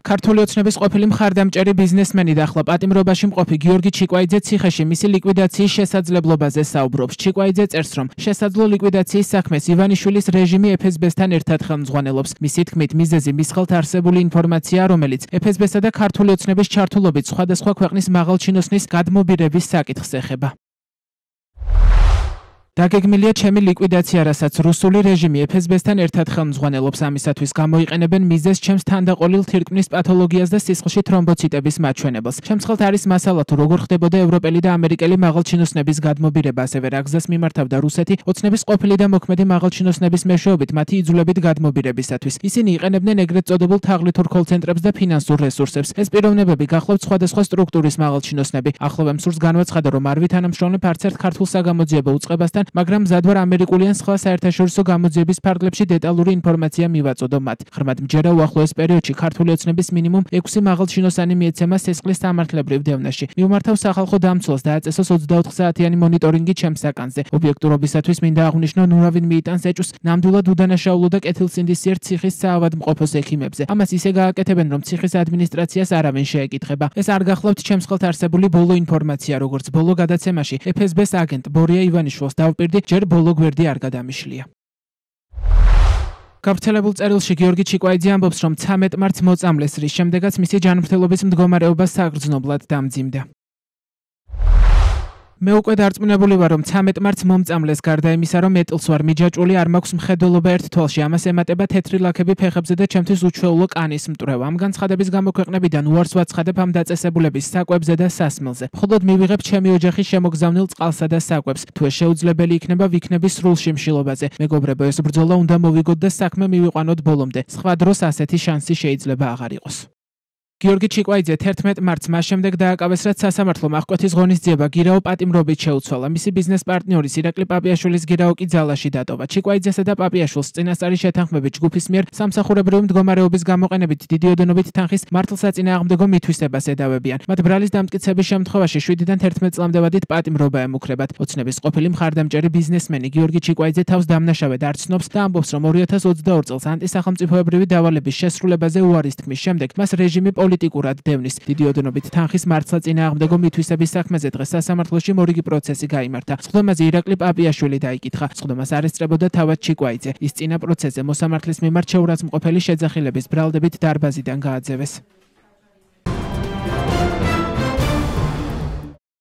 ქართული ოცნების ყოფილი მხარდამჭერი ბიზნესმენი და ახლა პატიმრობაში მყოფი გიორგი ჩიკვაიძე ციხეში მისი ლიკვიდაციის შესაძლებლობაზე საუბრობს. ჩიკვაიძე წერს, რომ შესაძლო ლიკვიდაციის საქმეს ივანიშვილის რეჟიმი FSB-სთან ერთად ხელმძღვანელობს. მისი თქმით, მიზეზი მის ხელთ არსებული ინფორმაცია, რომელიც FSB-სა და ქართული ოცნების ჩართულობით სხვადასხვა ქვეყნის მაღალჩინოსნის გადმობირების საკითხს ეხება. დაგეგმილია ჩემი ლიკვიდაცია, რასაც რუსული რეჟიმი FSB-სთან ერთად ხელმძღვანელობს. ამისათვის გამოიყენებენ მიზეზს ჩემს თანდაყოლილ თირკმლის პათოლოგიას და სისხლში თრომბოციტების მაჩვენებელს. ჩემს ხელთ არის მასალა, თუ როგორ ხდებოდა ევროპელი და ამერიკელი მაღალჩინოსნების გადმობირება, ასევე რა გზას მიმართავდა რუსეთი ოცნების ყოფილი და მოქმედი მაღალჩინოსნების მეშვეობით მათი იძულებით გადმობირებისათვის. ისინი იყენებდნენ ეგრეთ წოდებულ თაღლითურ კოლცენტრებს და ფინანსურ რესურსებს. ეს პიროვნებები გახლავთ სხვადასხვა სტრუქტურის მაღალჩინოსნები. ახლოვე მსურს განვაცხადა, რომ არ ვითანამშრომლებ არც ერთ ქართულ საგამოძიებო უწყებასთან, მაგრამ მზადვარ ამერიკული ან სხვა საერთაშორისო გამოძიების ფარგლებში დეტალური ინფორმაცია მივაწოდო მათ. ღრმად მჯერა უახლოეს პერიოდში ქართული ოცნების მინიმუმ 6 მაღალჩინოსანი მიეცემა სისხლის სამართლებრივ დევნაში. მივმართავ სახალხო დამცველს და აწესოს 24 საათიანი მონიტორინგი ჩემს საკანზე. ობიექტურობისათვის მინდა აღვნიშნო, ნურავინ მიიტანს ეჭვს ნამდვილად უდანაშაულო და კეთილსინდისიერ ციხის საავადმყოფოს ექიმებზე. ამას ისე გააკეთებენ, რომ ციხის ადმინისტრაციას არავინ შეეკითხება. ეს არ გახლავთ ჩემს ხელთ არსებული ბოლო ინფორმაცია, როგორც ბოლო გადაცემაში FSB-ს აგენტ ბორია ივანიშვილს დავპირდი, ჯერ ბოლო გვერდი არ გადამიშლია. გავრცელებულ წერილში გიორგი ჩიკვაიძე ამბობს, რომ 13 მარტს მოწამლეს, რის შემდეგაც მისი ჯანმრთელობის მდგომარეობა საგრძნობლად დამძიმდა. მე უკვე დარწმუნებული ვარ, რომ 13 მარტს მომწამლეს, გარდა იმისა, რომ ეტილს ვარ მიჯაჭვული, არ მაქვს მხედველობა ერთ თვალში. ამას ემატება თეთრი ლაქები ფეხებზე და ჩემთვის უჩვეულო კანის მტვრევა. ამ განცხადების გამოქვეყნებიდან უარს ვაცხადებ ამ დაწესებულების საკვებზე და სასმელზე. მხოლოდ მივიღებ ჩემი ოჯახის შემოგზავნილ წყალსა და საკვებს. თუ ეს შეუძლებელი იქნება, ვიქნები სრულ შიმშილობაზე. მეგობრებო, ეს ბრძოლა უნდა მოვიგოთ და საქმე მივიყვანოთ ბოლომდე. სხვა დროს ასეთი შანსი შეიძლება აღარ იყოს. გიორგი ჩიკვაიძე 11 მარტს მას შემდეგ დააკავეს, რაც სასამართლომ აღკვეთის ღონისძიება გირაო პატიმრობით შეუცვალა. მისი ბიზნეს პარტნიორის ირაკლი პაპიაშვილის გირაო კი ძალაში დატოვა. ჩიკვაიძესა და პაპიაშვილს წინასწარი შეთანხმებით ჯგუფის მიერ სამსახურებრივი მდგომარეობის გამოყენებით დიდი ოდენობით თანხის მართლსაწინააღმდეგო მითვისებას ედავებიან. მათ ბრალის დამტკიცების შემთხვევაში 7-დან 11 წლამდე პატიმრობა ემუქრებათ. ოცნების ყოფილი მხარდამჭერი ბიზნესმენი გიორგი ჩიკვაიძე თავს დამნაშავედ არ ცნობს და ამბობს, რომ 2022 წელს ანტისახელმწიფოებრივი დავალების შესრულებაზე უარის თქმის შემდეგ მას რეჟიმი პოლიტიკურად დევნის. დიდი ოდენობით თანხის მართლსაწინააღმდეგო მითვისების საქმეზე დღეს სასამართლოში მორიგი პროცესი გაიმართა. სხდომაზე ირაკლი პაპიაშვილი დაიკითხა. სხდომას არ ესწრებოდა თავად ჩიკვაიძე. ის წინა პროცესზე მოსამართლის მიმართ შეურაცხმყოფელი შეძახილების ბრალდებით დარბაზიდან გააძევეს.